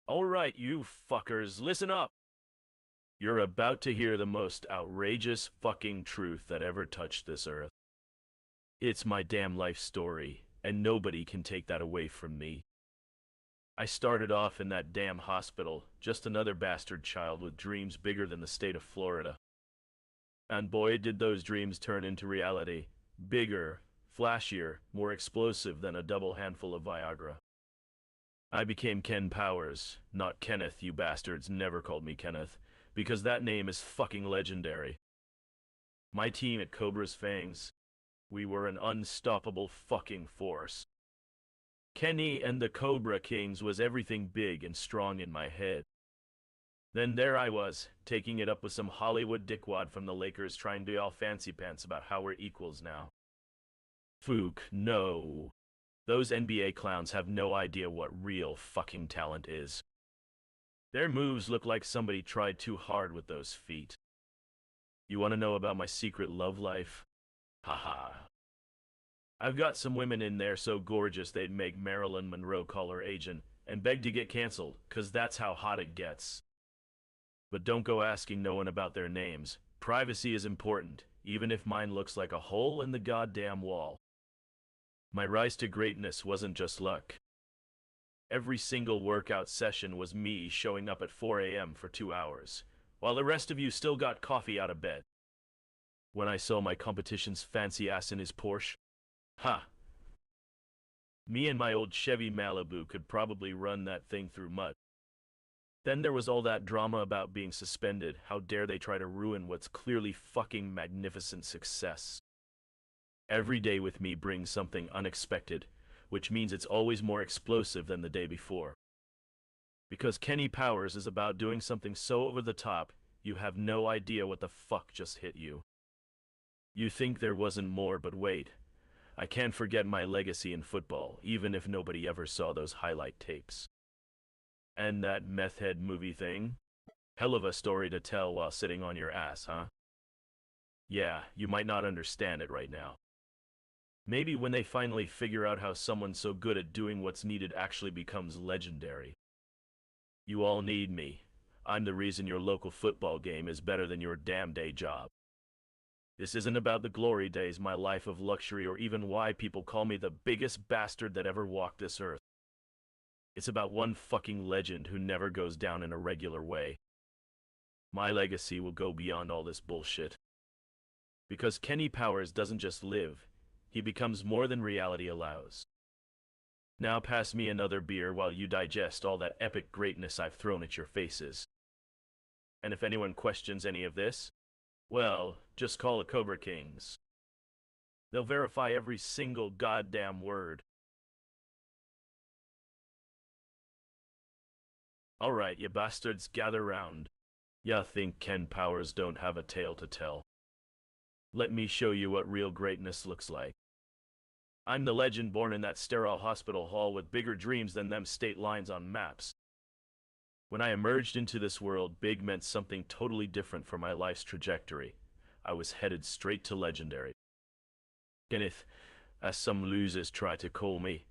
Alright, you fuckers, listen up! You're about to hear the most outrageous fucking truth that ever touched this earth. It's my damn life story, and nobody can take that away from me. I started off in that damn hospital, just another bastard child with dreams bigger than the state of Florida. And boy, did those dreams turn into reality. Bigger, flashier, more explosive than a double handful of Viagra. I became Ken Powers, not Kenneth. You bastards never called me Kenneth, because that name is fucking legendary. My team at Cobra's Fangs, we were an unstoppable fucking force. Kenny and the Cobra Kings was everything big and strong in my head. Then there I was, taking it up with some Hollywood dickwad from the Lakers trying to be all fancy pants about how we're equals now. Fook, no. Those NBA clowns have no idea what real fucking talent is. Their moves look like somebody tried too hard with those feet. You want to know about my secret love life? Haha. I've got some women in there so gorgeous they'd make Marilyn Monroe call her agent and beg to get canceled, 'cause that's how hot it gets. But don't go asking no one about their names. Privacy is important, even if mine looks like a hole in the goddamn wall. My rise to greatness wasn't just luck. Every single workout session was me showing up at 4 a.m. for 2 hours, while the rest of you still got coffee out of bed. When I saw my competition's fancy ass in his Porsche, me and my old Chevy Malibu could probably run that thing through mud. Then there was all that drama about being suspended. How dare they try to ruin what's clearly fucking magnificent success. Every day with me brings something unexpected, which means it's always more explosive than the day before. Because Kenny Powers is about doing something so over the top, you have no idea what the fuck just hit you. You think there wasn't more, but wait. I can't forget my legacy in football, even if nobody ever saw those highlight tapes. And that meth head movie thing? Hell of a story to tell while sitting on your ass, huh? Yeah, you might not understand it right now. Maybe when they finally figure out how someone so good at doing what's needed actually becomes legendary. You all need me. I'm the reason your local football game is better than your damn day job. This isn't about the glory days, my life of luxury, or even why people call me the biggest bastard that ever walked this earth. It's about one fucking legend who never goes down in a regular way. My legacy will go beyond all this bullshit. Because Kenny Powers doesn't just live, he becomes more than reality allows. Now pass me another beer while you digest all that epic greatness I've thrown at your faces. And if anyone questions any of this, well, just call the Cobra Kings. They'll verify every single goddamn word. Alright, you bastards, gather round. Ya think Ken Powers don't have a tale to tell. Let me show you what real greatness looks like. I'm the legend born in that sterile hospital hall with bigger dreams than them state lines on maps. When I emerged into this world, big meant something totally different for my life's trajectory. I was headed straight to legendary. Kenneth, as some losers try to call me.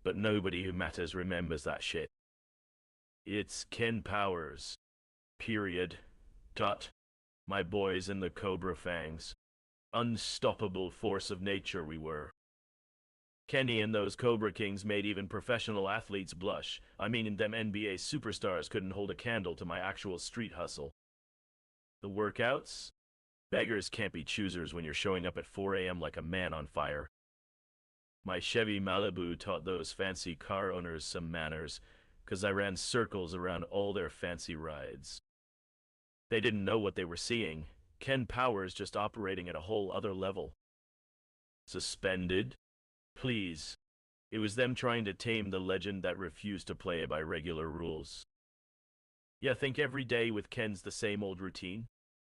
But nobody who matters remembers that shit. It's Ken Powers. Period. Dot. My boys in the Cobra Fangs. Unstoppable force of nature we were. Kenny and those Cobra Kings made even professional athletes blush. I mean, them NBA superstars couldn't hold a candle to my actual street hustle. The workouts? Beggars can't be choosers when you're showing up at 4 a.m. like a man on fire. My Chevy Malibu taught those fancy car owners some manners, 'cause I ran circles around all their fancy rides. They didn't know what they were seeing. Ken Powers just operating at a whole other level. Suspended? Please. It was them trying to tame the legend that refused to play by regular rules. Yeah, think every day with Ken's the same old routine?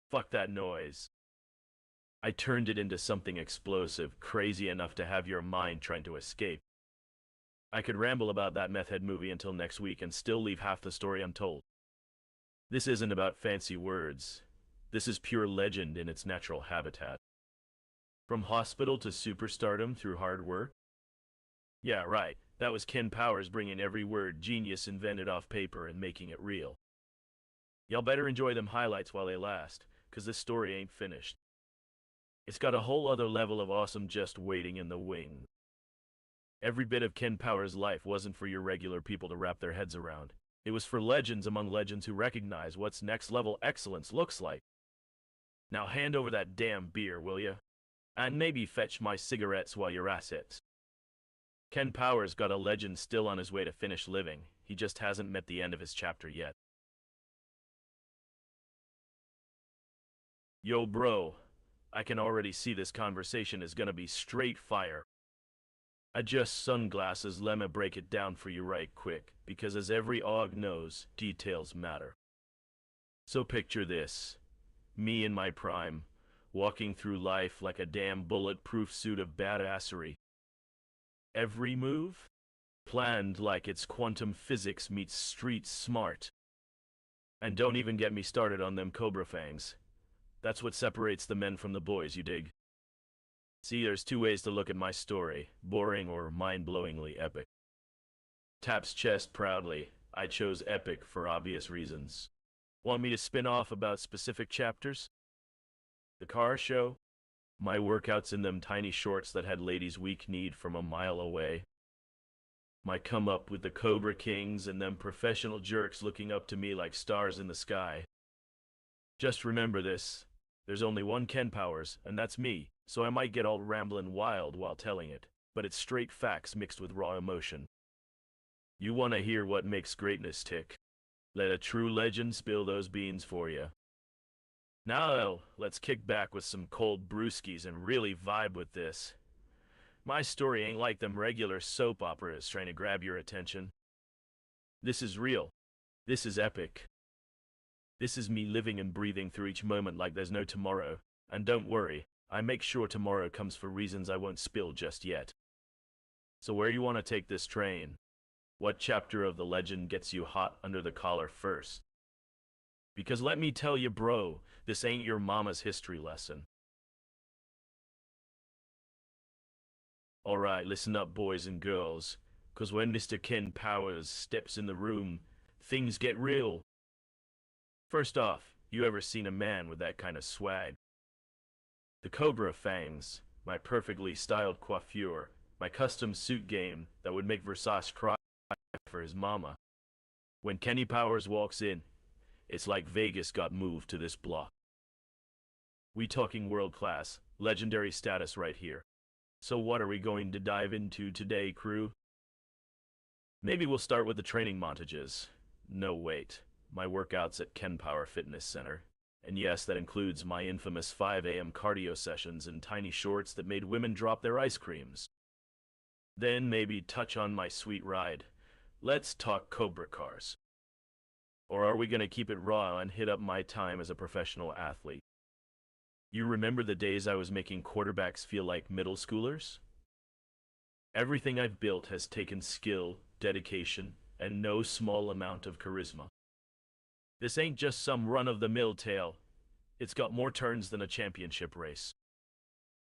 Fuck that noise. I turned it into something explosive, crazy enough to have your mind trying to escape. I could ramble about that meth head movie until next week and still leave half the story untold. This isn't about fancy words. This is pure legend in its natural habitat. From hospital to superstardom through hard work? Yeah, right. That was Ken Powers bringing every word genius invented off paper and making it real. Y'all better enjoy them highlights while they last, 'cause this story ain't finished. It's got a whole other level of awesome just waiting in the wing. Every bit of Ken Powers' life wasn't for your regular people to wrap their heads around. It was for legends among legends who recognize what's next level excellence looks like. Now hand over that damn beer, will ya? And maybe fetch my cigarettes while you're at it. Ken Powers got a legend still on his way to finish living. He just hasn't met the end of his chapter yet. Yo, bro. I can already see this conversation is gonna be straight fire. Adjust sunglasses, let me break it down for you right quick, because as every og knows, details matter. So picture this. Me in my prime, walking through life like a damn bulletproof suit of badassery. Every move? Planned like it's quantum physics meets street smart. And don't even get me started on them cobra fangs. That's what separates the men from the boys, you dig? See, there's two ways to look at my story, boring or mind-blowingly epic. Taps chest proudly. I chose epic for obvious reasons. Want me to spin off about specific chapters? The car show? My workouts in them tiny shorts that had ladies weak-kneed from a mile away? My come up with the Cobra Kings and them professional jerks looking up to me like stars in the sky? Just remember this. There's only one Ken Powers, and that's me, so I might get all ramblin' wild while telling it, but it's straight facts mixed with raw emotion. You want to hear what makes greatness tick? Let a true legend spill those beans for you. Now, let's kick back with some cold brewskis and really vibe with this. My story ain't like them regular soap operas trying to grab your attention. This is real. This is epic. This is me living and breathing through each moment like there's no tomorrow. And don't worry, I make sure tomorrow comes for reasons I won't spill just yet. So where do you want to take this train? What chapter of the legend gets you hot under the collar first? Because let me tell you, bro, this ain't your mama's history lesson. Alright, listen up, boys and girls, 'cause when Mr. Ken Powers steps in the room, things get real. First off, you ever seen a man with that kind of swag? The Cobra fangs, my perfectly styled coiffure, my custom suit game that would make Versace cry for his mama. When Kenny Powers walks in, it's like Vegas got moved to this block. We talking world class, legendary status right here. So what are we going to dive into today, crew? Maybe we'll start with the training montages. No, wait. My workouts at Ken Power Fitness Center. And yes, that includes my infamous 5 a.m. cardio sessions in tiny shorts that made women drop their ice creams. Then maybe touch on my sweet ride. Let's talk Cobra cars. Or are we gonna keep it raw and hit up my time as a professional athlete? You remember the days I was making quarterbacks feel like middle schoolers? Everything I've built has taken skill, dedication, and no small amount of charisma. This ain't just some run-of-the-mill tale. It's got more turns than a championship race.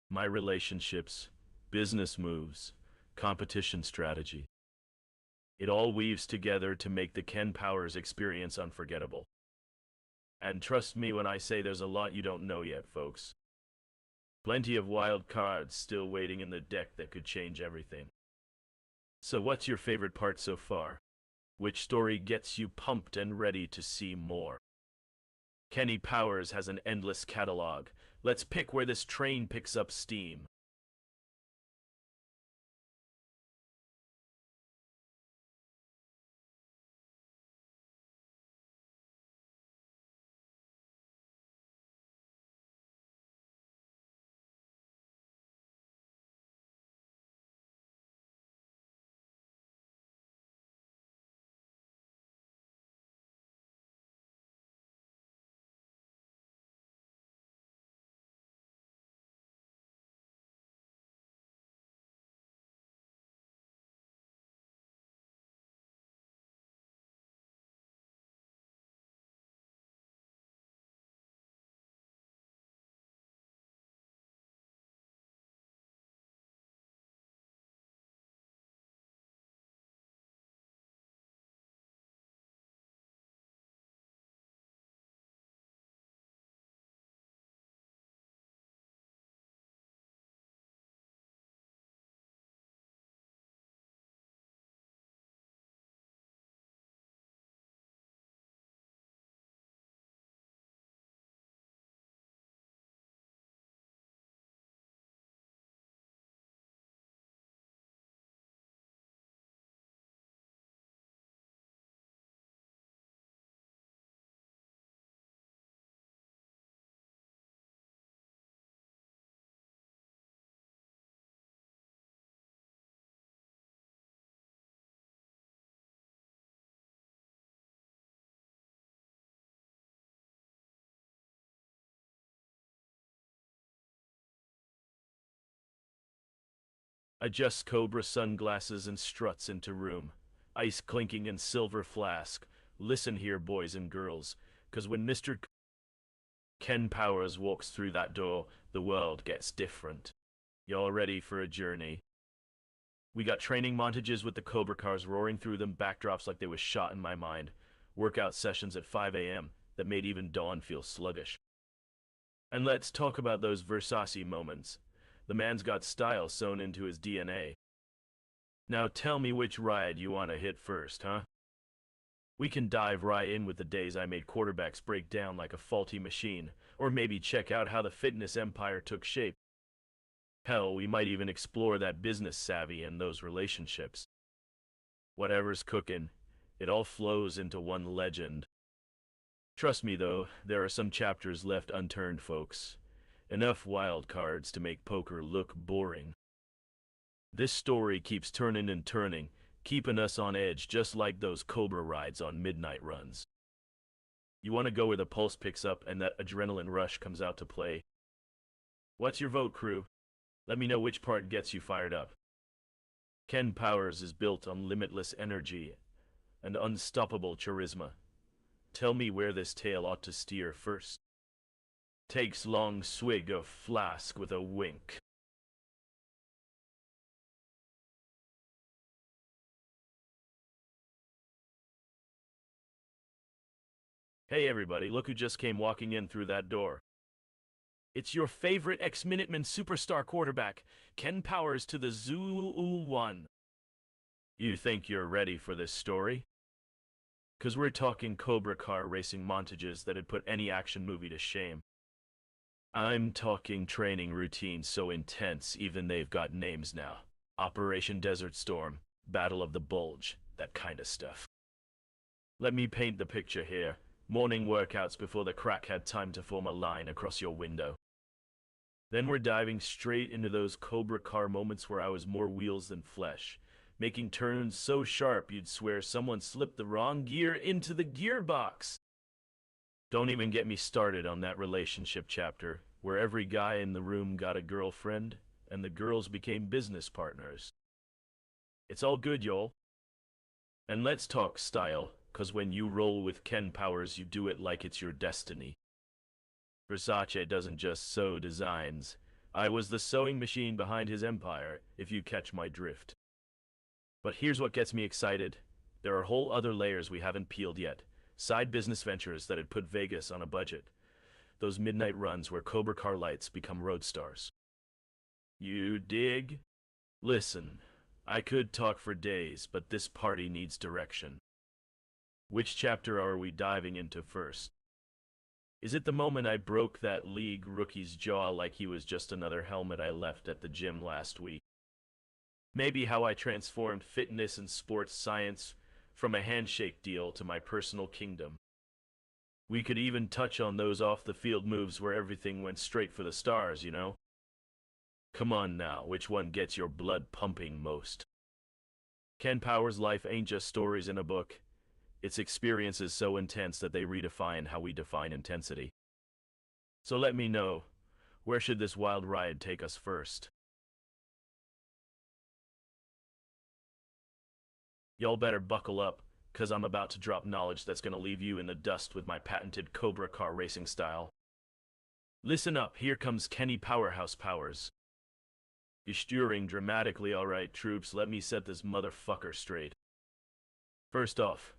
My relationships, business moves, competition strategy. It all weaves together to make the Ken Powers experience unforgettable. And trust me when I say there's a lot you don't know yet, folks. Plenty of wild cards still waiting in the deck that could change everything. So what's your favorite part so far? Which story gets you pumped and ready to see more? Kenny Powers has an endless catalog. Let's pick where this train picks up steam. Adjusts Cobra sunglasses and struts into room. Ice clinking and silver flask. Listen here, boys and girls, 'cause when Mr. Ken Powers walks through that door, the world gets different. Y'all ready for a journey? We got training montages with the Cobra cars roaring through them, backdrops like they was shot in my mind. Workout sessions at 5 a.m. that made even dawn feel sluggish. And let's talk about those Versace moments. The man's got style sewn into his DNA. Now tell me which ride you want to hit first, huh? We can dive right in with the days I made quarterbacks break down like a faulty machine, or maybe check out how the fitness empire took shape. Hell, we might even explore that business savvy and those relationships. Whatever's cooking, it all flows into one legend. Trust me though, there are some chapters left unturned, folks. Enough wild cards to make poker look boring. This story keeps turning and turning, keeping us on edge just like those Cobra rides on midnight runs. You want to go where the pulse picks up and that adrenaline rush comes out to play. What's your vote, crew? Let me know which part gets you fired up. Ken Powers is built on limitless energy and unstoppable charisma. Tell me where this tale ought to steer first. Takes long swig of flask with a wink. Hey everybody, look who just came walking in through that door. It's your favorite ex-Minutemen superstar quarterback, Ken Powers to the Zulu One. You think you're ready for this story? 'Cause we're talking Cobra car racing montages that'd put any action movie to shame. I'm talking training routines so intense even they've got names now. Operation Desert Storm, Battle of the Bulge, that kind of stuff. Let me paint the picture here. Morning workouts before the crack had time to form a line across your window. Then we're diving straight into those Cobra car moments where I was more wheels than flesh, making turns so sharp you'd swear someone slipped the wrong gear into the gearbox. Don't even get me started on that relationship chapter, where every guy in the room got a girlfriend, and the girls became business partners. It's all good, y'all. And let's talk style, 'cause when you roll with Ken Powers, you do it like it's your destiny. Versace doesn't just sew designs. I was the sewing machine behind his empire, if you catch my drift. But here's what gets me excited. There are whole other layers we haven't peeled yet. Side business ventures that had put Vegas on a budget. Those midnight runs where Cobra car lights become road stars. You dig? Listen, I could talk for days, but this party needs direction. Which chapter are we diving into first? Is it the moment I broke that league rookie's jaw like he was just another helmet I left at the gym last week? Maybe how I transformed fitness and sports science from a handshake deal to my personal kingdom. We could even touch on those off-the-field moves where everything went straight for the stars, you know? Come on now, which one gets your blood pumping most? Ken Powers' life ain't just stories in a book. It's experiences so intense that they redefine how we define intensity. So let me know, where should this wild ride take us first? Y'all better buckle up, 'cause I'm about to drop knowledge that's gonna leave you in the dust with my patented Cobra car racing style. Listen up, here comes Kenny Powerhouse Powers. You're steering dramatically, alright, troops, let me set this motherfucker straight. First off,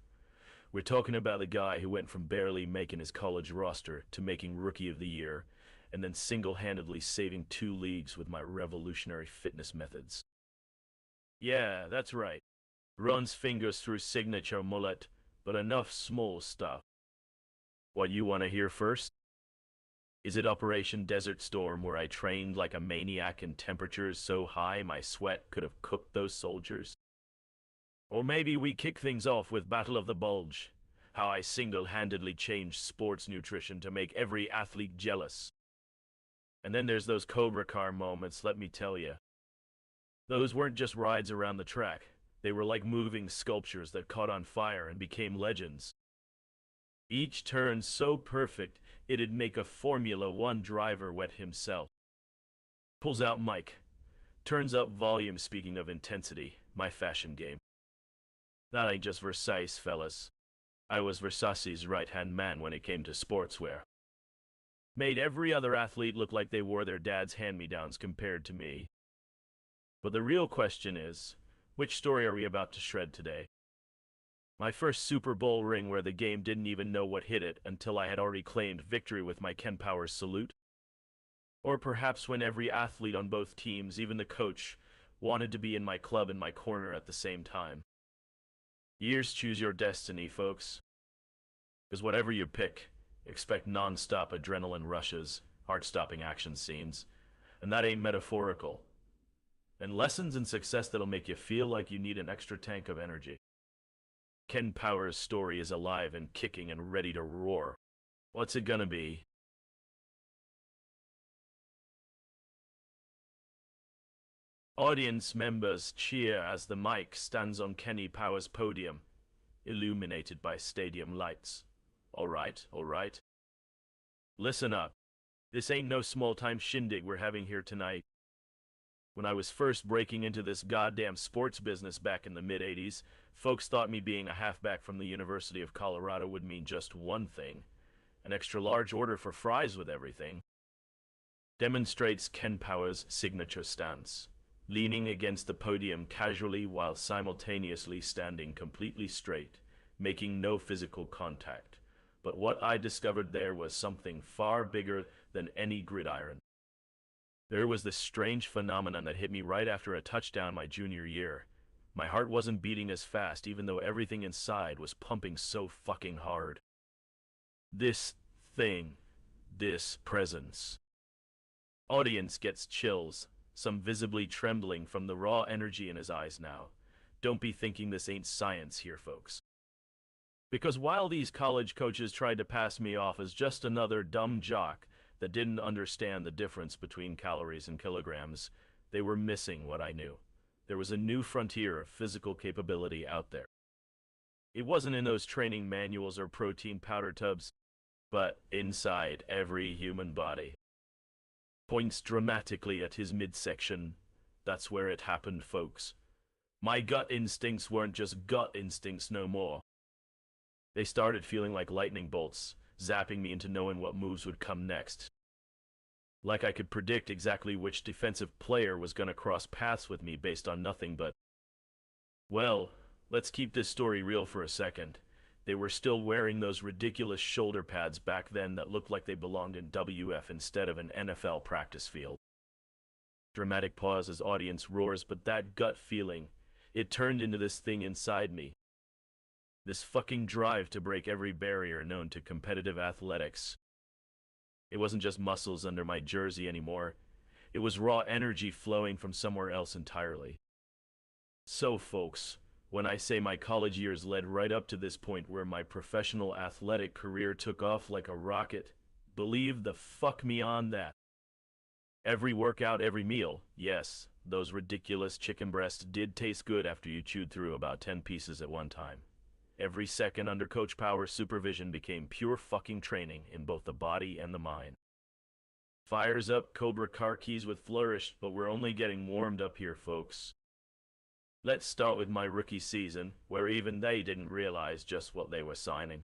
we're talking about the guy who went from barely making his college roster to making Rookie of the Year, and then single-handedly saving 2 leagues with my revolutionary fitness methods. Yeah, that's right. Runs fingers through signature mullet, but enough small stuff. What you want to hear first? Is it Operation Desert Storm, where I trained like a maniac in temperatures so high my sweat could have cooked those soldiers? Or maybe we kick things off with Battle of the Bulge, how I single-handedly changed sports nutrition to make every athlete jealous. And then there's those Cobra car moments, let me tell you. Those weren't just rides around the track. They were like moving sculptures that caught on fire and became legends. Each turn so perfect, it'd make a Formula One driver wet himself. Pulls out Mike, Turns up volume speaking of intensity, my fashion game. That ain't just Versailles, fellas. I was Versace's right-hand man when it came to sportswear. Made every other athlete look like they wore their dad's hand-me-downs compared to me. But the real question is, which story are we about to shred today? My first Super Bowl ring where the game didn't even know what hit it until I had already claimed victory with my Ken Powers salute? Or perhaps when every athlete on both teams, even the coach, wanted to be in my club in my corner at the same time? Years choose your destiny, folks. Because whatever you pick, expect non-stop adrenaline rushes, heart-stopping action scenes. And that ain't metaphorical. And lessons in success that'll make you feel like you need an extra tank of energy. Ken Powers' story is alive and kicking and ready to roar. What's it gonna be? Audience members cheer as the mic stands on Kenny Powers' podium, illuminated by stadium lights. All right. Listen up. This ain't no small-time shindig we're having here tonight. When I was first breaking into this goddamn sports business back in the mid-'80s, folks thought me being a halfback from the University of Colorado would mean just one thing: an extra large order for fries with everything. Demonstrates Ken Powers' signature stance, leaning against the podium casually while simultaneously standing completely straight, making no physical contact. But what I discovered there was something far bigger than any gridiron. There was this strange phenomenon that hit me right after a touchdown my junior year. My heart wasn't beating as fast, even though everything inside was pumping so fucking hard. This thing, this presence. Audience gets chills, some visibly trembling from the raw energy in his eyes now. Don't be thinking this ain't science here, folks. Because while these college coaches tried to pass me off as just another dumb jock that didn't understand the difference between calories and kilograms, they were missing what I knew. There was a new frontier of physical capability out there. It wasn't in those training manuals or protein powder tubs, but inside every human body. Points dramatically at his midsection. That's where it happened, folks. My gut instincts weren't just gut instincts no more. They started feeling like lightning bolts, zapping me into knowing what moves would come next. Like I could predict exactly which defensive player was gonna cross paths with me based on nothing but... Well, let's keep this story real for a second. They were still wearing those ridiculous shoulder pads back then that looked like they belonged in WF instead of an NFL practice field. Dramatic pause as audience roars, but that gut feeling, it turned into this thing inside me. This fucking drive to break every barrier known to competitive athletics. It wasn't just muscles under my jersey anymore. It was raw energy flowing from somewhere else entirely. So, folks, when I say my college years led right up to this point where my professional athletic career took off like a rocket, believe the fuck me on that. Every workout, every meal, yes, those ridiculous chicken breasts did taste good after you chewed through about 10 pieces at one time. Every second under Coach Powers' supervision became pure fucking training in both the body and the mind. Fires up, Cobra car keys with flourish, but we're only getting warmed up here, folks. Let's start with my rookie season, where even they didn't realize just what they were signing.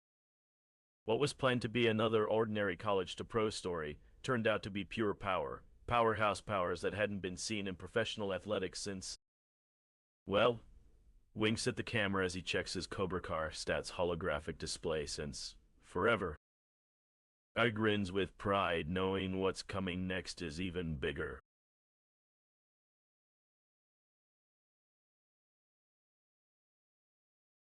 What was planned to be another ordinary college-to-pro story turned out to be pure power, powerhouse powers that hadn't been seen in professional athletics since... Well, winks at the camera as he checks his Cobra Car stats holographic display since forever. I grins with pride, knowing what's coming next is even bigger.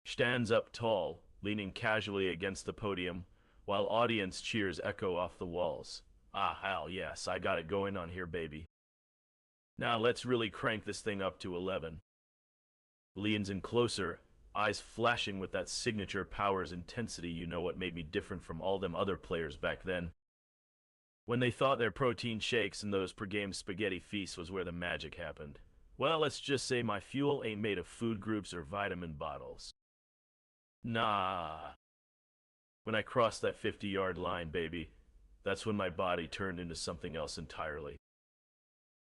Stands up tall, leaning casually against the podium, while audience cheers echo off the walls. Ah, hell yes, I got it going on here, baby. Now let's really crank this thing up to 11. Leans in closer, eyes flashing with that signature Powers intensity. You know what made me different from all them other players back then? When they thought their protein shakes and those per-game spaghetti feasts was where the magic happened. Well, let's just say my fuel ain't made of food groups or vitamin bottles. Nah. When I crossed that 50-yard line, baby, that's when my body turned into something else entirely.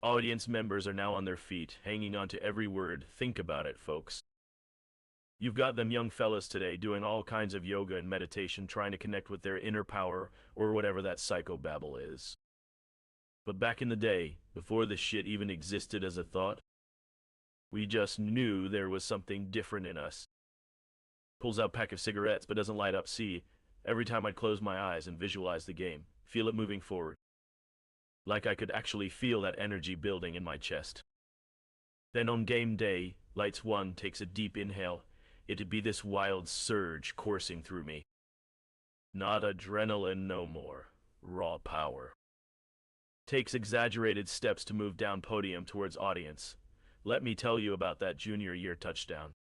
Audience members are now on their feet, hanging on to every word. Think about it, folks. You've got them young fellas today doing all kinds of yoga and meditation, trying to connect with their inner power or whatever that psychobabble is. But back in the day, before this shit even existed as a thought, we just knew there was something different in us. Pulls out a pack of cigarettes but doesn't light up. See, every time I'd close my eyes and visualize the game, feel it moving forward. Like I could actually feel that energy building in my chest. Then on game day, Lights 1 takes a deep inhale. It'd be this wild surge coursing through me. Not adrenaline no more. Raw power. Takes exaggerated steps to move down podium towards audience. Let me tell you about that junior year touchdown.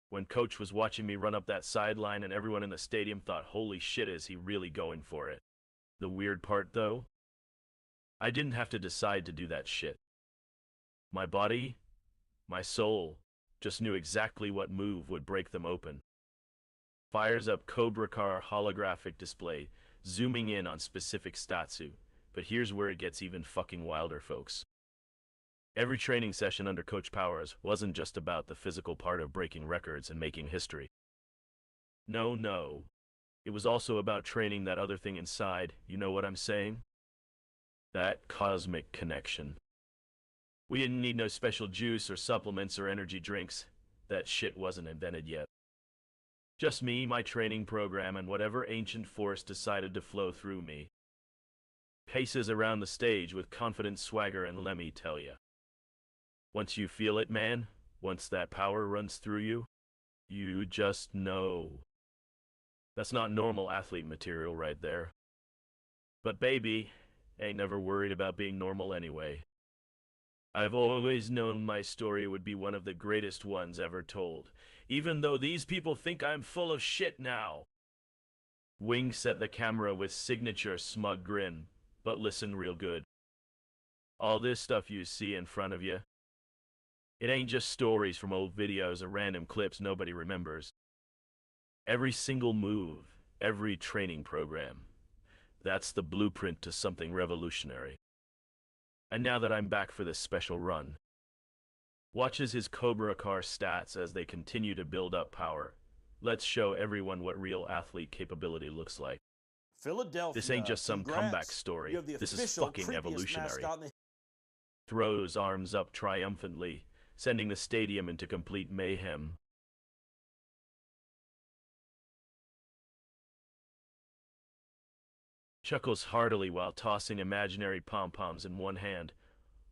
When coach was watching me run up that sideline and everyone in the stadium thought, holy shit, is he really going for it? The weird part though? I didn't have to decide to do that shit. My body, my soul, just knew exactly what move would break them open. Fires up Cobra Car holographic display, zooming in on specific statsu. But here's where it gets even fucking wilder, folks. Every training session under Coach Powers wasn't just about the physical part of breaking records and making history. No. It was also about training that other thing inside, you know what I'm saying? That cosmic connection. We didn't need no special juice or supplements or energy drinks. That shit wasn't invented yet. Just me, my training program, and whatever ancient force decided to flow through me. Paces around the stage with confident swagger, and let me tell you. Once you feel it, man, once that power runs through you, you just know. That's not normal athlete material right there. But baby, ain't never worried about being normal anyway. I've always known my story would be one of the greatest ones ever told, even though these people think I'm full of shit now. Winks at the camera with signature smug grin, but listen real good. All this stuff you see in front of you, it ain't just stories from old videos or random clips nobody remembers. Every single move, every training program, that's the blueprint to something revolutionary. And now that I'm back for this special run, watches his Cobra Car stats as they continue to build up power. Let's show everyone what real athlete capability looks like. Philadelphia. This ain't just some Congrats. comeback story. This is fucking evolutionary. Throws arms up triumphantly, sending the stadium into complete mayhem. Chuckles heartily while tossing imaginary pom-poms in one hand.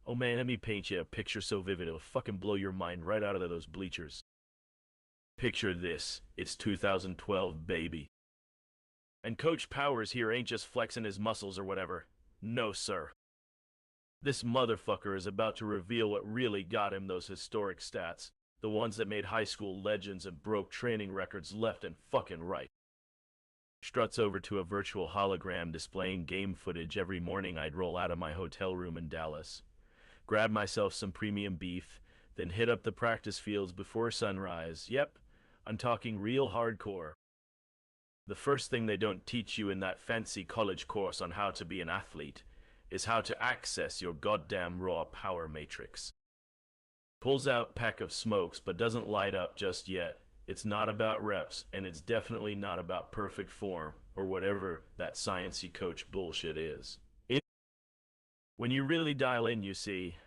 Oh man, let me paint you a picture so vivid it'll fucking blow your mind right out of those bleachers. Picture this, it's 2012, baby. And Coach Powers here ain't just flexing his muscles or whatever. No, sir. This motherfucker is about to reveal what really got him those historic stats. The ones that made high school legends and broke training records left and fucking right. Struts over to a virtual hologram displaying game footage every morning I'd roll out of my hotel room in Dallas. Grab myself some premium beef, then hit up the practice fields before sunrise. Yep, I'm talking real hardcore. The first thing they don't teach you in that fancy college course on how to be an athlete is how to access your goddamn raw power matrix. Pulls out pack of smokes but doesn't light up just yet. It's not about reps, and it's definitely not about perfect form or whatever that sciencey coach bullshit is. When you really dial in, you see,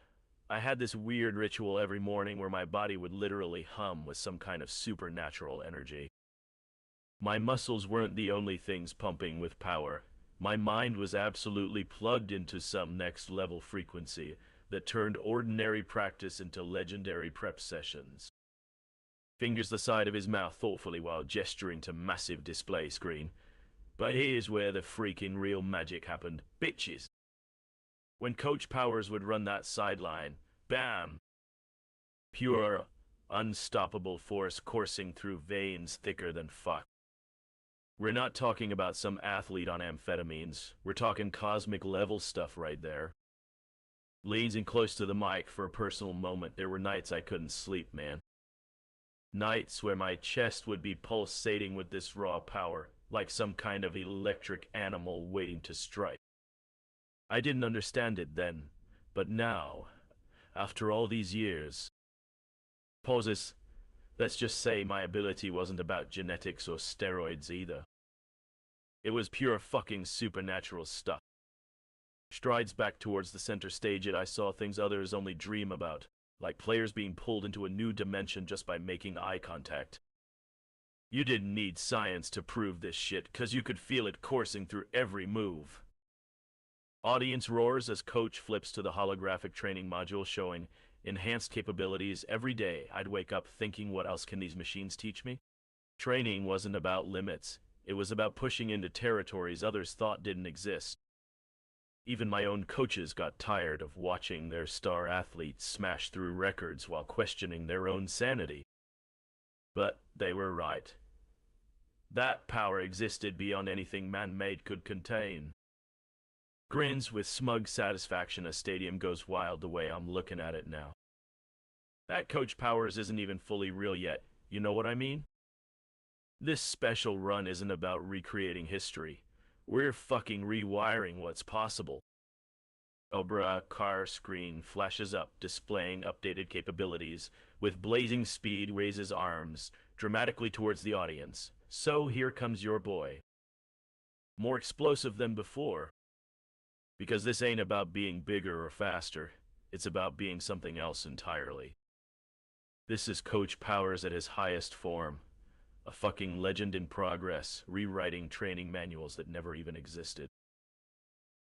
I had this weird ritual every morning where my body would literally hum with some kind of supernatural energy. My muscles weren't the only things pumping with power. My mind was absolutely plugged into some next-level frequency that turned ordinary practice into legendary prep sessions. Fingers the side of his mouth thoughtfully while gesturing to massive display screen. But here's where the freaking real magic happened. Bitches! When Coach Powers would run that sideline, bam! Pure, unstoppable force coursing through veins thicker than fuck. We're not talking about some athlete on amphetamines. We're talking cosmic level stuff right there. Leans in close to the mic for a personal moment. There were nights I couldn't sleep, man. Nights where my chest would be pulsating with this raw power, like some kind of electric animal waiting to strike. I didn't understand it then, But now, after all these years, pauses, let's just say my ability wasn't about genetics or steroids either. It was pure fucking supernatural stuff. Strides back towards the center stage, I saw things others only dream about, like players being pulled into a new dimension just by making eye contact. You didn't need science to prove this shit, cause you could feel it coursing through every move. Audience roars as coach flips to the holographic training module showing enhanced capabilities. Every day, I'd wake up thinking, what else can these machines teach me? Training wasn't about limits. It was about pushing into territories others thought didn't exist. Even my own coaches got tired of watching their star athletes smash through records while questioning their own sanity. But they were right. That power existed beyond anything man-made could contain. Grins with smug satisfaction, a stadium goes wild the way I'm looking at it now. That Coach Powers isn't even fully real yet, you know what I mean? This special run isn't about recreating history. We're fucking rewiring what's possible. Obra car screen flashes up, displaying updated capabilities. With blazing speed, raises arms dramatically towards the audience. So here comes your boy. More explosive than before. Because this ain't about being bigger or faster. It's about being something else entirely. This is Coach Powers at his highest form. A fucking legend in progress, rewriting training manuals that never even existed.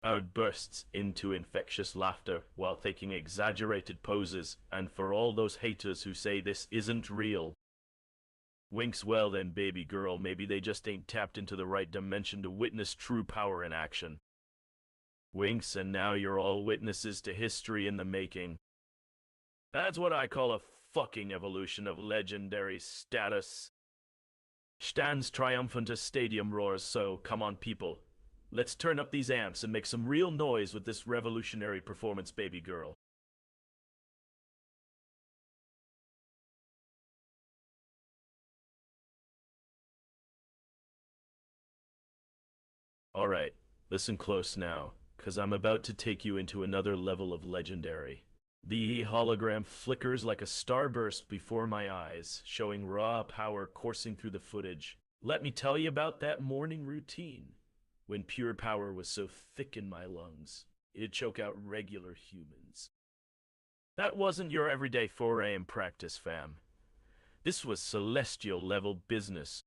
Out bursts into infectious laughter while taking exaggerated poses, and for all those haters who say this isn't real. Winks, well then, baby girl, maybe they just ain't tapped into the right dimension to witness true power in action. Winks, and now you're all witnesses to history in the making. That's what I call a fucking evolution of legendary status. Stands triumphant as stadium roars, so come on people. Let's turn up these amps and make some real noise with this revolutionary performance, baby girl. Alright, listen close now, cause I'm about to take you into another level of legendary. The hologram flickers like a starburst before my eyes, showing raw power coursing through the footage. Let me tell you about that morning routine, when pure power was so thick in my lungs, it'd choke out regular humans. That wasn't your everyday 4 a.m. practice, fam. This was celestial-level business.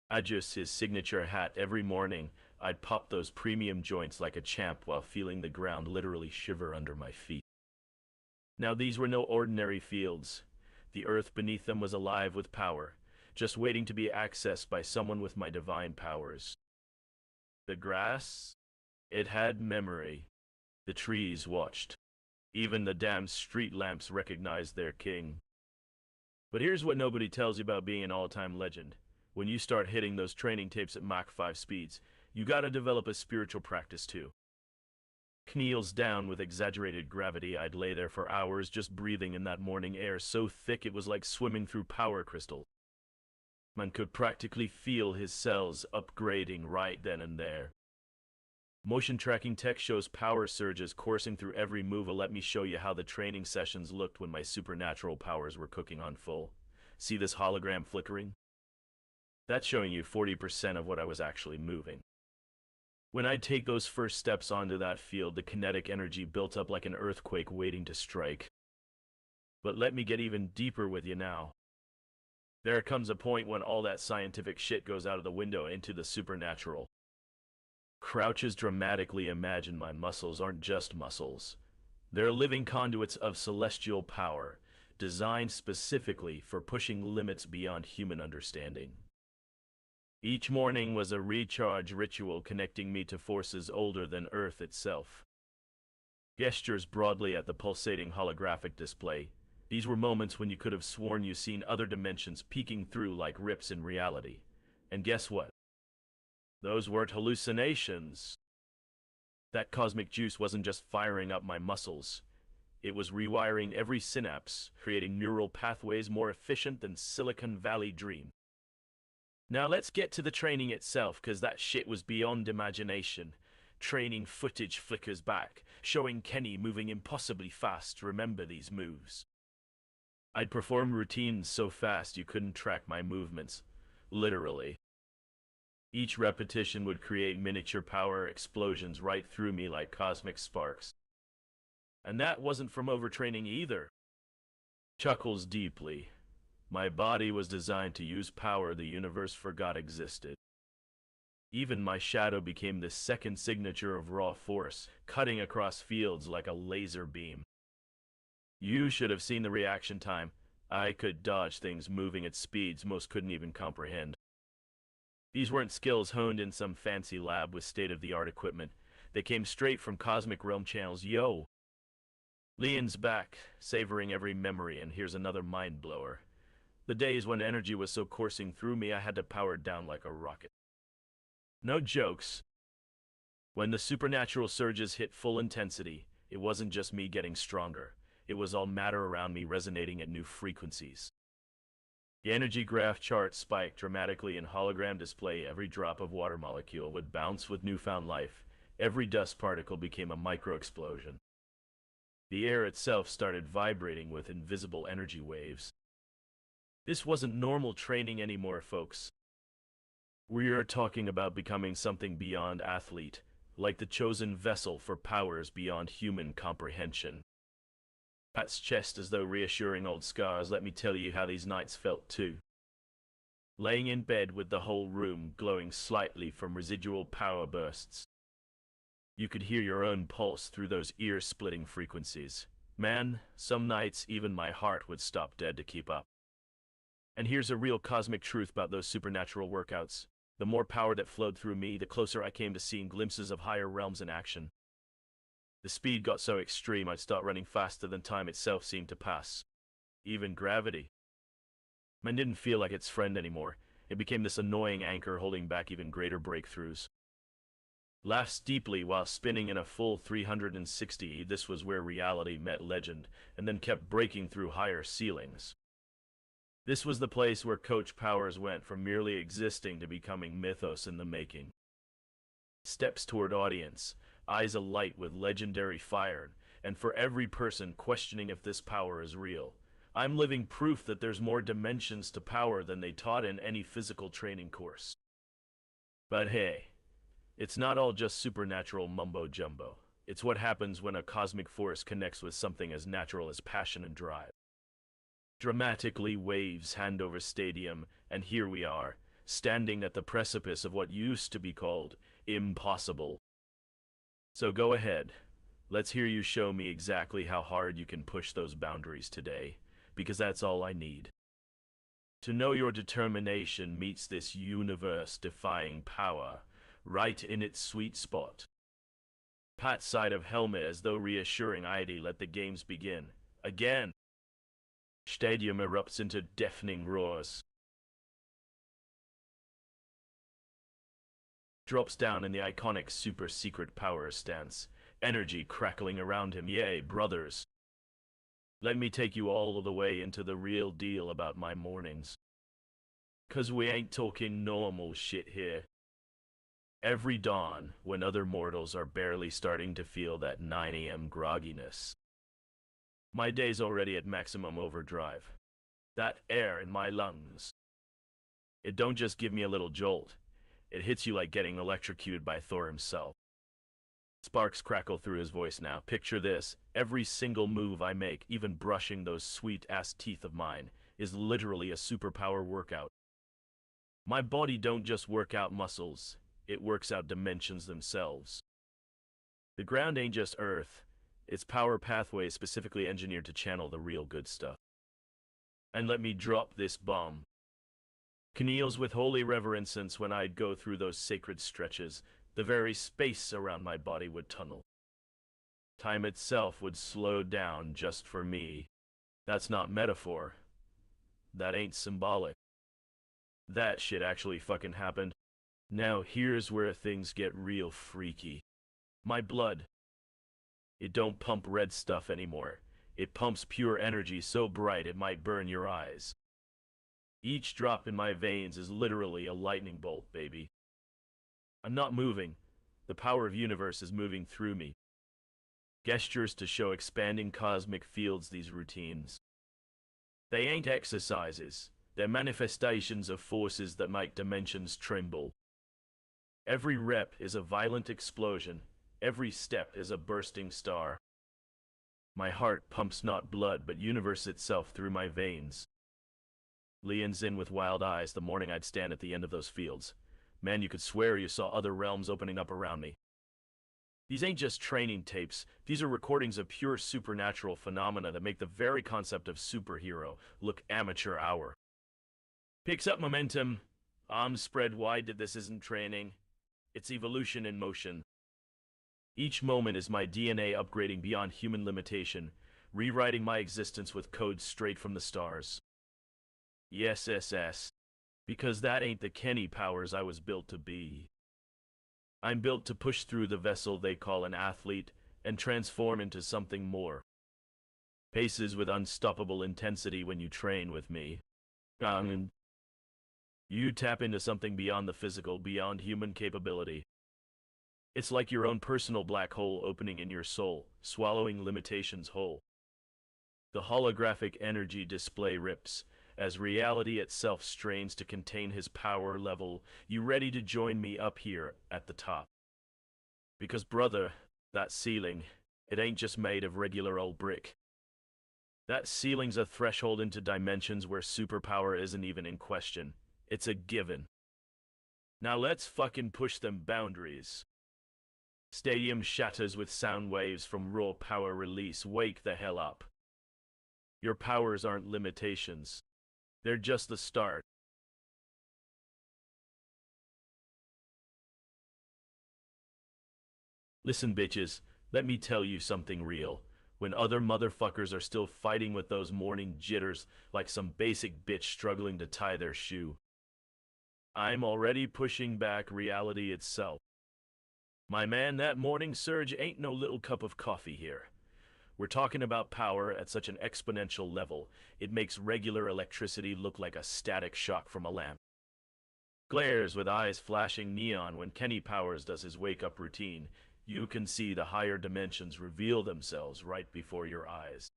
Adjust his signature hat every morning. I'd pop those premium joints like a champ while feeling the ground literally shiver under my feet. Now these were no ordinary fields. The earth beneath them was alive with power, just waiting to be accessed by someone with my divine powers. The grass, it had memory. The trees watched. Even the damn street lamps recognized their king. But here's what nobody tells you about being an all-time legend. When you start hitting those training tapes at Mach 5 speeds, you gotta develop a spiritual practice too. Kneels down with exaggerated gravity, I'd lay there for hours just breathing in that morning air so thick it was like swimming through power crystals. Man could practically feel his cells upgrading right then and there. Motion tracking tech shows power surges coursing through every move. Let me show you how the training sessions looked when my supernatural powers were cooking on full. See this hologram flickering? That's showing you 40% of what I was actually moving. When I'd take those first steps onto that field, the kinetic energy built up like an earthquake waiting to strike. But let me get even deeper with you now. There comes a point when all that scientific shit goes out of the window into the supernatural. Crouches dramatically imagine my muscles aren't just muscles. They're living conduits of celestial power, designed specifically for pushing limits beyond human understanding. Each morning was a recharge ritual connecting me to forces older than Earth itself. Gestures broadly at the pulsating holographic display. These were moments when you could have sworn you seen other dimensions peeking through like rips in reality. And guess what? Those weren't hallucinations. That cosmic juice wasn't just firing up my muscles. It was rewiring every synapse, creating neural pathways more efficient than Silicon Valley dream. Now let's get to the training itself, cause that shit was beyond imagination. training footage flickers back, showing Kenny moving impossibly fast to remember these moves. I'd perform routines so fast you couldn't track my movements. Literally. Each repetition would create miniature power explosions right through me like cosmic sparks. And that wasn't from overtraining either. Chuckles deeply. My body was designed to use power the universe forgot existed. Even my shadow became this second signature of raw force, cutting across fields like a laser beam. You should have seen the reaction time. I could dodge things moving at speeds most couldn't even comprehend. These weren't skills honed in some fancy lab with state-of-the-art equipment. They came straight from Cosmic Realm channels. Yo! Leon's back, savoring every memory, and here's another mind-blower. The days when energy was so coursing through me I had to power it down like a rocket. No jokes. When the supernatural surges hit full intensity, it wasn't just me getting stronger. It was all matter around me resonating at new frequencies. The energy graph chart spiked dramatically in hologram display. Every drop of water molecule would bounce with newfound life. Every dust particle became a micro-explosion. The air itself started vibrating with invisible energy waves. This wasn't normal training anymore, folks. We are talking about becoming something beyond athlete, like the chosen vessel for powers beyond human comprehension. Pat's chest as though reassuring old scars. Let me tell you how these nights felt too. Laying in bed with the whole room glowing slightly from residual power bursts. You could hear your own pulse through those ear-splitting frequencies. Man, some nights even my heart would stop dead to keep up. And here's a real cosmic truth about those supernatural workouts. The more power that flowed through me, the closer I came to seeing glimpses of higher realms in action. The speed got so extreme I'd start running faster than time itself seemed to pass. Even gravity. Mine didn't feel like its friend anymore. It became this annoying anchor holding back even greater breakthroughs. Laughs deeply while spinning in a full 360, this was where reality met legend, and then kept breaking through higher ceilings. This was the place where Coach Powers went from merely existing to becoming mythos in the making. Steps toward audience, eyes alight with legendary fire, and for every person questioning if this power is real, I'm living proof that there's more dimensions to power than they taught in any physical training course. But hey, it's not all just supernatural mumbo-jumbo. It's what happens when a cosmic force connects with something as natural as passion and drive. Dramatically waves hand over stadium, and here we are, standing at the precipice of what used to be called impossible. So go ahead, let's hear you show me exactly how hard you can push those boundaries today, because that's all I need. To know your determination meets this universe-defying power, right in its sweet spot. Pat's side of helmet as though reassuring ID, let the games begin. Again. Stadium erupts into deafening roars. Drops down in the iconic super secret power stance, energy crackling around him. Yay, brothers. Let me take you all the way into the real deal about my mornings. 'Cause we ain't talking normal shit here. Every dawn, when other mortals are barely starting to feel that 9 a.m. grogginess. My day's already at maximum overdrive. That air in my lungs. It don't just give me a little jolt. It hits you like getting electrocuted by Thor himself. Sparks crackle through his voice now. Picture this. Every single move I make, even brushing those sweet-ass teeth of mine, is literally a superpower workout. My body don't just work out muscles. It works out dimensions themselves. The ground ain't just earth. It's power pathways specifically engineered to channel the real good stuff. And let me drop this bomb. Kneels with holy reverence when I'd go through those sacred stretches, the very space around my body would tunnel. Time itself would slow down just for me. That's not metaphor. That ain't symbolic. That shit actually fucking happened. Now here's where things get real freaky. My blood. It don't pump red stuff anymore. It pumps pure energy so bright it might burn your eyes. Each drop in my veins is literally a lightning bolt, baby. I'm not moving. The power of universe is moving through me. Gestures to show expanding cosmic fields, these routines. They ain't exercises. They're manifestations of forces that make dimensions tremble. Every rep is a violent explosion. Every step is a bursting star. My heart pumps not blood, but universe itself through my veins. Leon's in with wild eyes the morning I'd stand at the end of those fields. Man, you could swear you saw other realms opening up around me. These ain't just training tapes. These are recordings of pure supernatural phenomena that make the very concept of superhero look amateur hour. Picks up momentum. Arms spread wide that this isn't training. It's evolution in motion. Each moment is my DNA upgrading beyond human limitation, rewriting my existence with codes straight from the stars. Yes, SS. Because that ain't the Kenny powers I was built to be. I'm built to push through the vessel they call an athlete and transform into something more. Paces with unstoppable intensity when you train with me. You tap into something beyond the physical, beyond human capability. It's like your own personal black hole opening in your soul, swallowing limitations whole. The holographic energy display rips. As reality itself strains to contain his power level, you ready to join me up here at the top? Because brother, that ceiling, it ain't just made of regular old brick. That ceiling's a threshold into dimensions where superpower isn't even in question. It's a given. Now let's fucking push them boundaries. Stadium shatters with sound waves from raw power release. Wake the hell up. Your powers aren't limitations. They're just the start. Listen, bitches, let me tell you something real. When other motherfuckers are still fighting with those morning jitters like some basic bitch struggling to tie their shoe, I'm already pushing back reality itself. My man, that morning surge ain't no little cup of coffee here. We're talking about power at such an exponential level, it makes regular electricity look like a static shock from a lamp. Glares with eyes flashing neon when Kenny Powers does his wake-up routine. You can see the higher dimensions reveal themselves right before your eyes.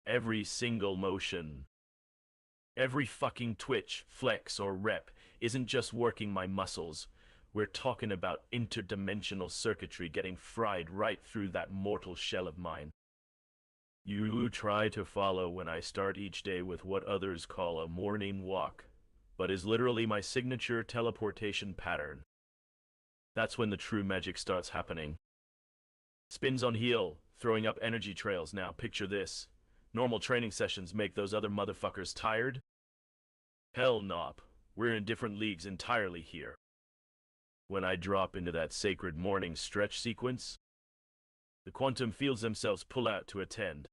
Every single motion, every fucking twitch, flex, or rep isn't just working my muscles. We're talking about interdimensional circuitry getting fried right through that mortal shell of mine. You try to follow when I start each day with what others call a morning walk, but is literally my signature teleportation pattern. That's when the true magic starts happening. Spins on heel, throwing up energy trails. Now picture this. Normal training sessions make those other motherfuckers tired? Hell no. We're in different leagues entirely here. When I drop into that sacred morning stretch sequence, the quantum fields themselves pull out to attend.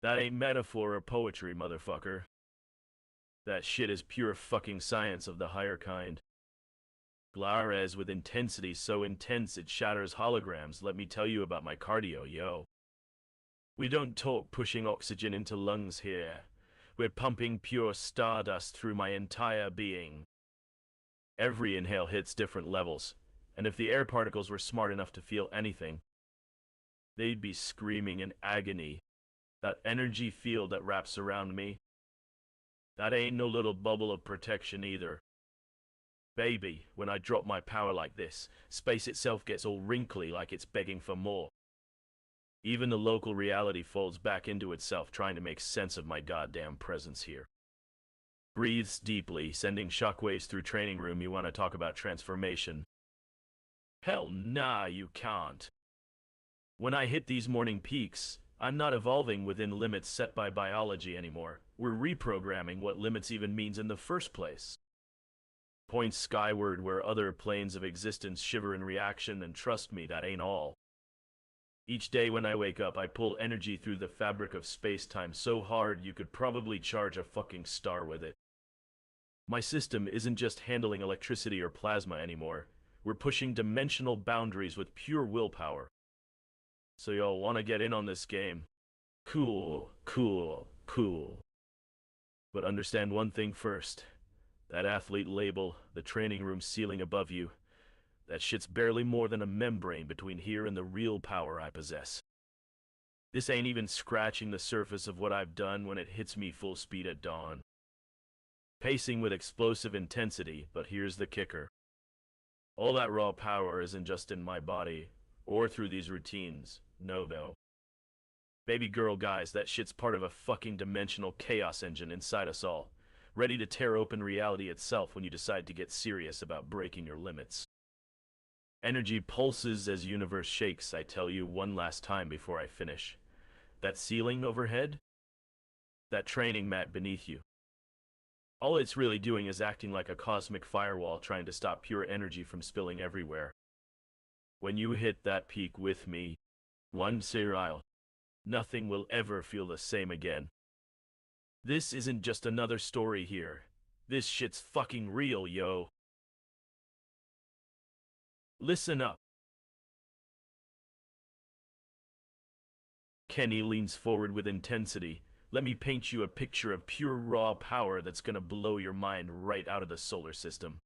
That ain't metaphor or poetry, motherfucker. That shit is pure fucking science of the higher kind. Glares with intensity so intense it shatters holograms. Let me tell you about my cardio, yo. We don't talk pushing oxygen into lungs here. We're pumping pure stardust through my entire being. Every inhale hits different levels, and if the air particles were smart enough to feel anything, they'd be screaming in agony. That energy field that wraps around me, that ain't no little bubble of protection either. Baby, when I drop my power like this, space itself gets all wrinkly like it's begging for more. Even the local reality folds back into itself trying to make sense of my goddamn presence here. Breathes deeply, sending shockwaves through training room. You want to talk about transformation? Hell nah, you can't. When I hit these morning peaks, I'm not evolving within limits set by biology anymore. We're reprogramming what limits even means in the first place. Points skyward where other planes of existence shiver in reaction, and trust me, that ain't all. Each day when I wake up, I pull energy through the fabric of space-time so hard you could probably charge a fucking star with it. My system isn't just handling electricity or plasma anymore. We're pushing dimensional boundaries with pure willpower. So y'all want to get in on this game? Cool, cool, cool. But understand one thing first. That athlete label, the training room ceiling above you, That shit's barely more than a membrane between here and the real power I possess. This ain't even scratching the surface of what I've done when it hits me full speed at dawn. Pacing with explosive intensity, but here's the kicker. All that raw power isn't just in my body, or through these routines. No. Baby girl guys, that shit's part of a fucking dimensional chaos engine inside us all, ready to tear open reality itself when you decide to get serious about breaking your limits. Energy pulses as universe shakes, I tell you one last time before I finish. That ceiling overhead? That training mat beneath you. All it's really doing is acting like a cosmic firewall trying to stop pure energy from spilling everywhere. When you hit that peak with me, one Cyril, nothing will ever feel the same again. This isn't just another story here. This shit's fucking real, yo. Listen up. Kenny leans forward with intensity. Let me paint you a picture of pure raw power that's gonna blow your mind right out of the solar system.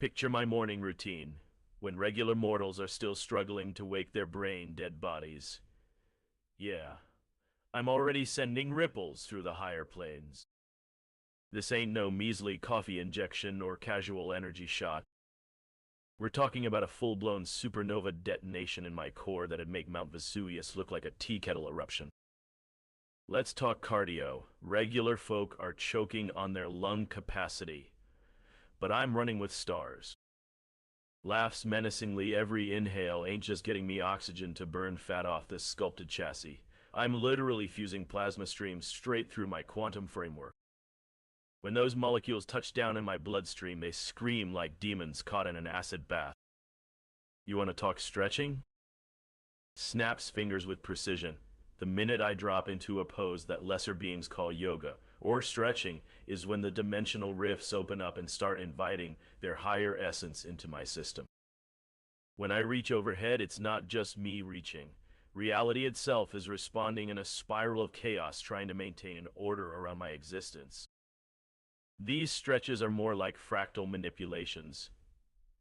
Picture my morning routine, when regular mortals are still struggling to wake their brain-dead bodies. Yeah, I'm already sending ripples through the higher planes. This ain't no measly coffee injection or casual energy shot. We're talking about a full-blown supernova detonation in my core that'd make Mount Vesuvius look like a tea kettle eruption. Let's talk cardio. Regular folk are choking on their lung capacity. But I'm running with stars. Laughs menacingly every inhale ain't just getting me oxygen to burn fat off this sculpted chassis. I'm literally fusing plasma streams straight through my quantum framework. When those molecules touch down in my bloodstream, they scream like demons caught in an acid bath. You want to talk stretching? Snaps fingers with precision. The minute I drop into a pose that lesser beings call yoga, or stretching, is when the dimensional rifts open up and start inviting their higher essence into my system. When I reach overhead, it's not just me reaching. Reality itself is responding in a spiral of chaos, trying to maintain an order around my existence. These stretches are more like fractal manipulations,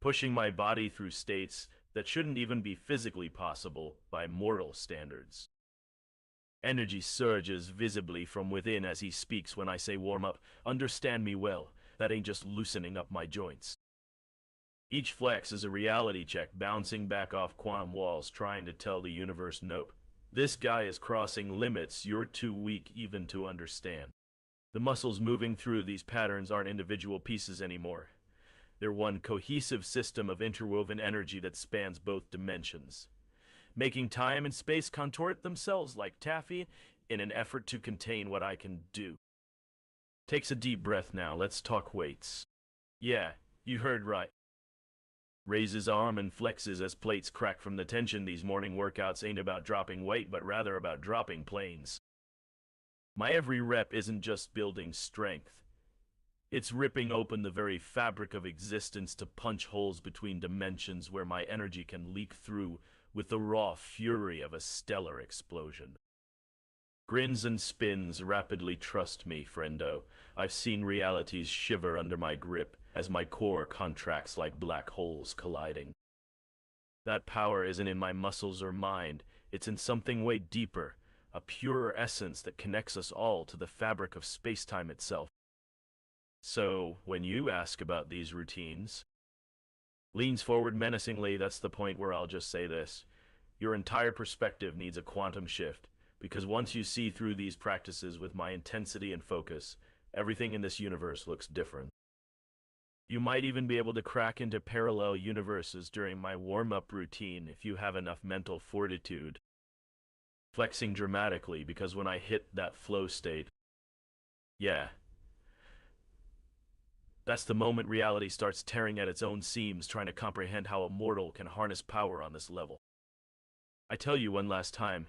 pushing my body through states that shouldn't even be physically possible by mortal standards. Energy surges visibly from within as he speaks when I say warm up. Understand me well, that ain't just loosening up my joints. Each flex is a reality check bouncing back off quantum walls trying to tell the universe nope. This guy is crossing limits you're too weak even to understand. The muscles moving through these patterns aren't individual pieces anymore. They're one cohesive system of interwoven energy that spans both dimensions, making time and space contort themselves like taffy in an effort to contain what I can do. Takes a deep breath now. Let's talk weights. Yeah, you heard right. Raises arm and flexes as plates crack from the tension. These morning workouts ain't about dropping weight, but rather about dropping planes. My every rep isn't just building strength. It's ripping open the very fabric of existence to punch holes between dimensions where my energy can leak through with the raw fury of a stellar explosion. Grins and spins rapidly. Trust me, friendo. I've seen realities shiver under my grip as my core contracts like black holes colliding. That power isn't in my muscles or mind. It's in something way deeper, a purer essence that connects us all to the fabric of space-time itself. So, when you ask about these routines, leans forward menacingly, that's the point where I'll just say this. Your entire perspective needs a quantum shift, because once you see through these practices with my intensity and focus, everything in this universe looks different. You might even be able to crack into parallel universes during my warm-up routine if you have enough mental fortitude. Flexing dramatically, because when I hit that flow state, yeah, that's the moment reality starts tearing at its own seams, trying to comprehend how a mortal can harness power on this level. I tell you one last time,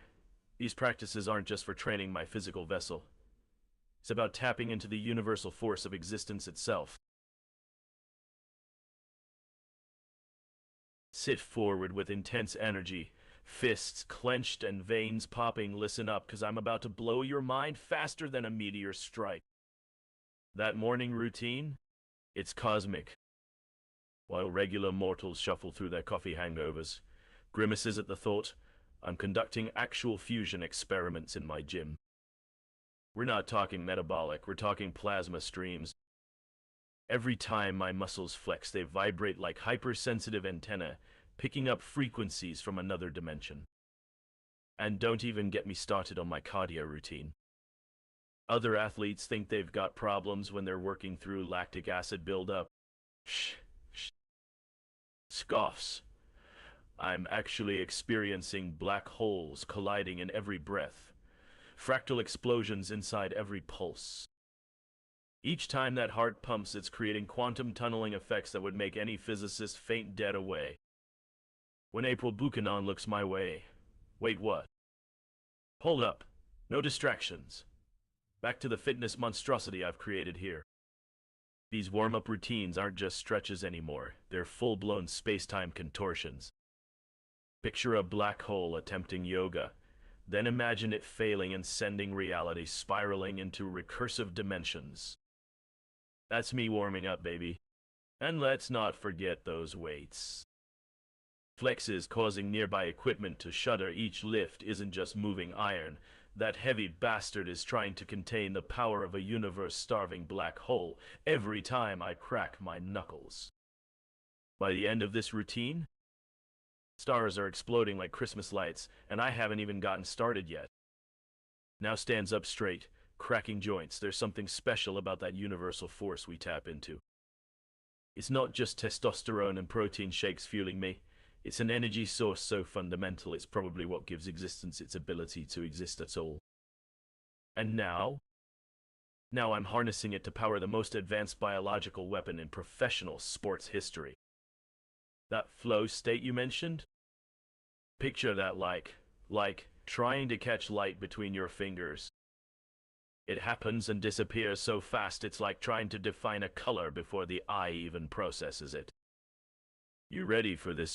these practices aren't just for training my physical vessel. It's about tapping into the universal force of existence itself. Sit forward with intense energy, fists clenched and veins popping. Listen up, because I'm about to blow your mind faster than a meteor strike. That morning routine? It's cosmic. while regular mortals shuffle through their coffee hangovers. Grimaces at the thought, I'm conducting actual fusion experiments in my gym. We're not talking metabolic, we're talking plasma streams. Every time my muscles flex, they vibrate like hypersensitive antennae, picking up frequencies from another dimension. And don't even get me started on my cardio routine. Other athletes think they've got problems when they're working through lactic acid buildup. Shh. Scoffs. I'm actually experiencing black holes colliding in every breath, fractal explosions inside every pulse. Each time that heart pumps, it's creating quantum tunneling effects that would make any physicist faint dead away. When April Buchanan looks my way, wait, what? Hold up. No distractions. Back to the fitness monstrosity I've created here. These warm-up routines aren't just stretches anymore. They're full-blown space-time contortions. Picture a black hole attempting yoga. Then imagine it failing and sending reality spiraling into recursive dimensions. That's me warming up, baby. And let's not forget those weights. Flexes causing nearby equipment to shudder. Each lift isn't just moving iron. That heavy bastard is trying to contain the power of a universe-starving black hole every time I crack my knuckles. By the end of this routine, stars are exploding like Christmas lights, and I haven't even gotten started yet. Now stands up straight, cracking joints. There's something special about that universal force we tap into. It's not just testosterone and protein shakes fueling me. It's an energy source so fundamental it's probably what gives existence its ability to exist at all. And now I'm harnessing it to power the most advanced biological weapon in professional sports history. That flow state you mentioned? Picture that like trying to catch light between your fingers. It happens and disappears so fast it's like trying to define a color before the eye even processes it. You ready for this